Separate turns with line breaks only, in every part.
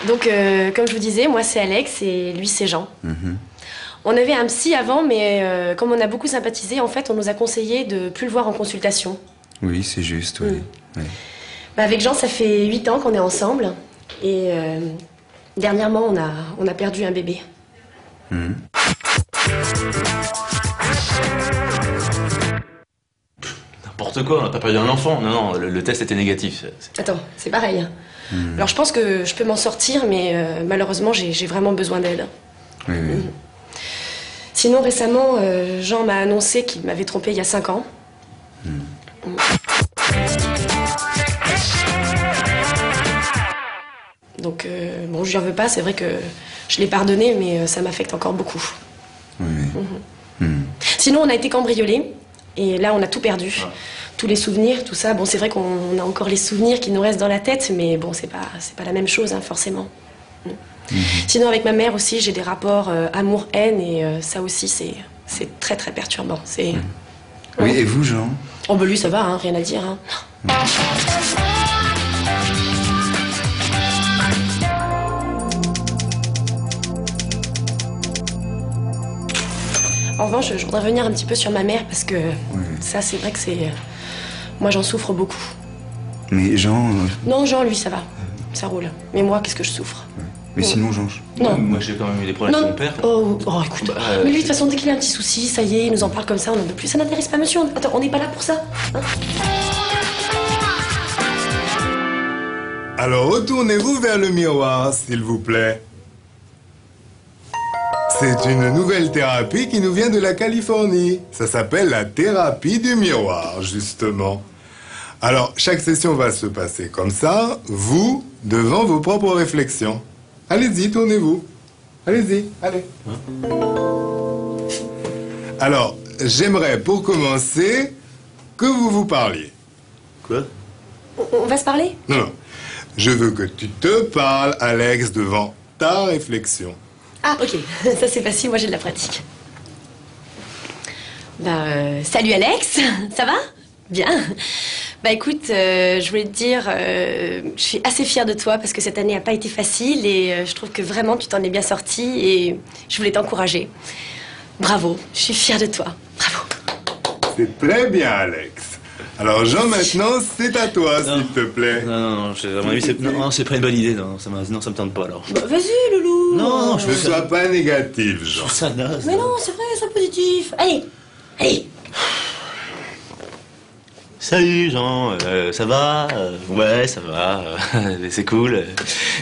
Donc, comme je vous disais, moi c'est Alex et lui c'est Jean. On avait un psy avant, mais comme on a beaucoup sympathisé, en fait, on nous a conseillé de plus le voir en consultation.
Oui, c'est juste, oui. Oui.
Bah, avec Jean, ça fait 8 ans qu'on est ensemble. Et dernièrement, on a perdu un bébé.
N'importe quoi, on n'a pas perdu un enfant. Non, non, le test était négatif.
Attends, c'est pareil. Alors je pense que je peux m'en sortir, mais malheureusement, j'ai vraiment besoin d'aide.
Oui, oui.
Sinon, récemment, Jean m'a annoncé qu'il m'avait trompé il y a 5 ans. Donc, bon, je lui en veux pas, c'est vrai que je l'ai pardonné, mais ça m'affecte encore beaucoup.
Oui, oui.
Sinon, on a été cambriolés, et là, on a tout perdu. Tous les souvenirs, tout ça. Bon, c'est vrai qu'on a encore les souvenirs qui nous restent dans la tête, mais bon, c'est pas la même chose, hein, forcément. Sinon, avec ma mère aussi, j'ai des rapports amour-haine, et ça aussi, c'est très, très perturbant. C'est...
Oui, et vous, Jean?
Oh, bah lui, ça va, hein, rien à dire. Hein. En revanche, je voudrais revenir un petit peu sur ma mère, parce que ça, c'est vrai que c'est... moi, j'en souffre beaucoup.
Mais Jean...
Non, Jean, lui, ça va. Ça roule. Mais moi, qu'est-ce que je souffre?
Mais sinon, Jean...
Non.
Moi, j'ai quand même eu des problèmes avec mon père.
Oh, écoute. Mais lui, de toute façon, dès qu'il a un petit souci, ça y est, il nous en parle comme ça, on n'en veut plus. Ça n'intéresse pas monsieur. Attends, on n'est pas là pour ça. Hein?
Alors, retournez-vous vers le miroir, s'il vous plaît. C'est une nouvelle thérapie qui nous vient de la Californie. Ça s'appelle la thérapie du miroir, justement. Alors, chaque session va se passer comme ça, vous, devant vos propres réflexions. Allez-y, tournez-vous. Allez-y, allez. Alors, j'aimerais, pour commencer, que vous vous parliez.
Quoi?
On va se parler?
Non. Je veux que tu te parles, Alex, devant ta réflexion.
Ah, ok. Ça, c'est facile. Moi, j'ai de la pratique. Salut, Alex. Ça va? Bien. Bah, écoute, je voulais te dire, je suis assez fière de toi parce que cette année n'a pas été facile et je trouve que vraiment, tu t'en es bien sorti et je voulais t'encourager. Bravo. Je suis fière de toi. Bravo.
C'est très bien, Alex. Alors, Jean, maintenant, c'est à toi, s'il te plaît.
Non, à mon avis, c'est pas une bonne idée. Non, ça me tente pas, alors.
Bah, vas-y, loulou.
Non,
Ne sois pas négatif, Jean.
trouve ça naze.
Mais non, c'est vrai, c'est positif. Allez, allez.
Salut, Jean. Ça va? Ouais, ça va. C'est cool.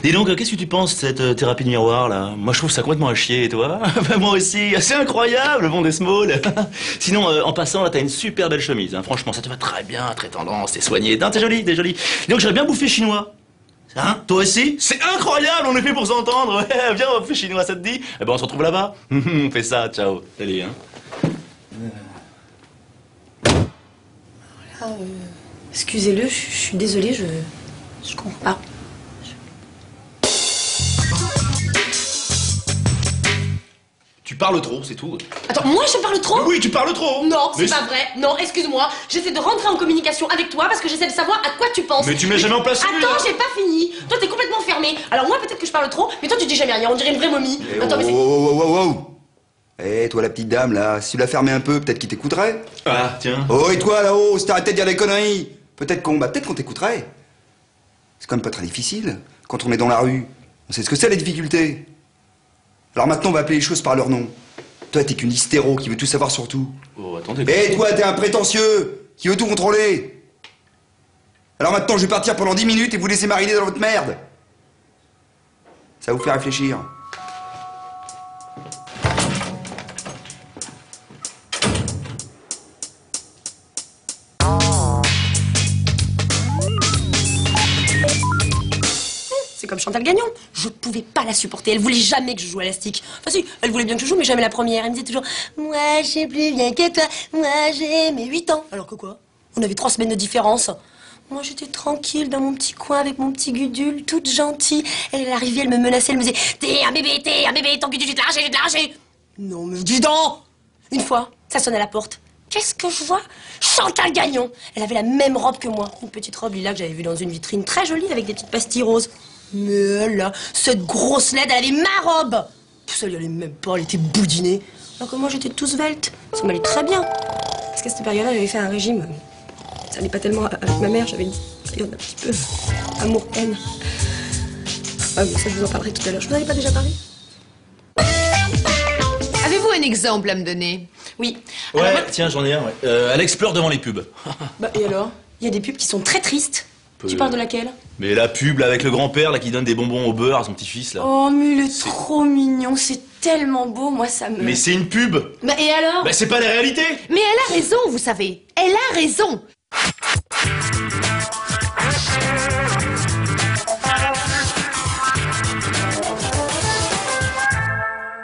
Dis donc, qu'est-ce que tu penses de cette thérapie de miroir, là? Moi, je trouve ça complètement à chier, et toi? Moi aussi. C'est incroyable, le monde est small. Sinon, en passant, là, t'as une super belle chemise. Hein. Franchement, ça te va très bien, très tendance, t'es soigné. Non, t'es jolie, t'es jolie. Dis donc, j'aurais bien bouffé chinois. Hein? Toi aussi? C'est incroyable, on est fait pour s'entendre. Ouais, viens, on va bouffer chinois, ça te dit? Eh ben, on se retrouve là-bas. On fait ça, ciao. Salut, hein.
Excusez-le, je suis désolée, je comprends pas.
Tu parles trop, c'est tout.
Attends, moi je parle trop?
Oui, tu parles trop.
Non, c'est pas vrai. Non, excuse-moi. J'essaie de rentrer en communication avec toi parce que j'essaie de savoir à quoi tu penses.
Mais tu m'as jamais en place celui-là.
Attends, j'ai pas fini. Toi, t'es complètement fermé. Alors moi, peut-être que je parle trop, mais toi, tu dis jamais rien. On dirait une vraie momie. Attends, mais c'est...
Wow. Eh, toi, la petite dame, là, si tu la fermais un peu, peut-être qu'il t'écouterait.
Ah, tiens.
Oh, et toi, là-haut, si t'arrêtais de dire des conneries, peut-être qu'on t'écouterait. C'est quand même pas très difficile. Quand on est dans la rue, on sait ce que c'est, les difficultés. Alors maintenant, on va appeler les choses par leur nom. Toi, t'es qu'une hystéro qui veut tout savoir sur tout.
Oh, attendez.
Et toi, t'es un prétentieux qui veut tout contrôler. Alors maintenant, je vais partir pendant 10 minutes et vous laisser mariner dans votre merde. Ça va vous faire réfléchir.
C'est comme Chantal Gagnon. Je pouvais pas la supporter. Elle voulait jamais que je joue à l'élastique. Enfin si, elle voulait bien que je joue, mais jamais la première. Elle me disait toujours « Moi, je sais plus bien que toi. Moi, j'ai mes 8 ans. » Alors que quoi? On avait 3 semaines de différence. Moi, j'étais tranquille dans mon petit coin avec mon petit Gudule, toute gentille. Elle arrivait, elle me menaçait, elle me disait « T'es un bébé, ton Gudule, je vais te l'arracher. » Non, mais dis donc! Une fois, ça sonne à la porte. Qu'est-ce que je vois? Chantal Gagnon! Elle avait la même robe que moi. Une petite robe lilas que j'avais vue dans une vitrine très jolie avec des petites pastilles roses. Mais là, cette grosse laide, elle avait ma robe. Ça lui allait même pas, elle était boudinée. Alors que moi, j'étais toute svelte. Ça m'allait très bien. Parce qu'à cette période-là, j'avais fait un régime. Ça allait pas tellement avec ma mère, j'avais une période un petit peu amour-haine. Ah, mais ça, je vous en parlerai tout à l'heure. Je vous en avais pas déjà parlé?
Avez-vous un exemple à me donner?
Oui.
Ouais,
Alors, moi-
tiens, j'en ai un, ouais. Elle pleure devant les pubs.
Bah, et alors? Il y a des pubs qui sont très tristes. Tu parles de laquelle?
Mais la pub, là, avec le grand-père, là, qui donne des bonbons au beurre à son petit-fils, là.
Oh, mais il est trop mignon, c'est tellement beau, moi ça me...
Mais c'est une pub.
Bah, et alors?
Bah, c'est pas la réalité.
Mais elle a raison, vous savez. Elle a raison.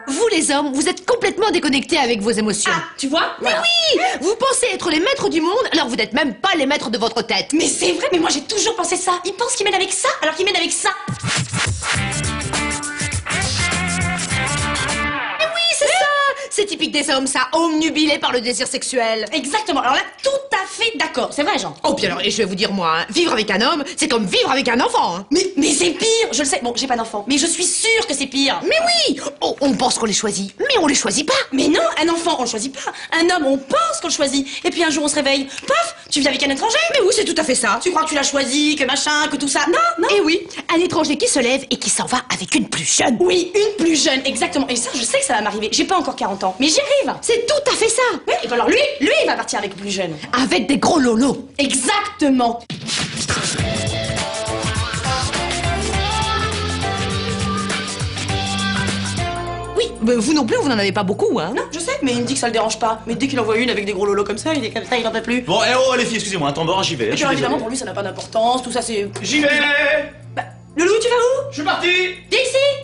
Vous les hommes, vous êtes complètement déconnectés avec vos émotions.
Ah, tu vois?
Mais oui! Vous pensez être les maîtres du monde, alors vous n'êtes même pas les maîtres de votre tête.
Mais c'est vrai, mais moi j'ai toujours pensé ça. Ils pensent qu'ils m'aident avec ça, alors qu'ils m'aident avec ça.
Mais oui, c'est ça! C'est typique des hommes, ça, omnubilés par le désir sexuel.
Exactement, alors là, tout à fait d'accord. C'est vrai, Jean.
Oh, puis alors, et je vais vous dire, moi, hein, vivre avec un homme, c'est comme vivre avec un enfant. Hein.
Mais c'est pire, je le sais. Bon, j'ai pas d'enfant, mais je suis sûre que c'est pire.
Mais oui! Oh, on pense qu'on les choisit, mais on les choisit pas.
Mais non, un enfant, on le choisit pas. Un homme, on pense qu'on le choisit. Et puis un jour, on se réveille. Paf, tu vis avec un étranger.
Mais oui, c'est tout à fait ça.
Tu crois que tu l'as choisi, que machin, que tout ça. Non, non.
Et oui, un étranger qui se lève et qui s'en va avec une plus jeune.
Oui, une plus jeune, exactement. Et ça, je sais que ça va m'arriver. J'ai pas encore 40 ans, mais j'y arrive.
C'est tout à fait ça.
Oui, et ben alors lui, il va partir avec plus jeune.
Avec des gros lolos.
Exactement.
Oui, mais vous non plus, vous n'en avez pas beaucoup, hein.
Non, je sais, mais il me dit que ça le dérange pas. Mais dès qu'il en voit une avec des gros lolos comme ça, il est comme ça, il en peut plus.
Bon, eh oh, les filles, excusez-moi, un temps mort, j'y vais.
Et
je
puis
suis
alors, évidemment,
désolé.
pour lui, ça n'a pas d'importance, tout ça, c'est...
J'y vais.
Bah, Loulou, tu vas où?
Je suis parti.
Viens ici.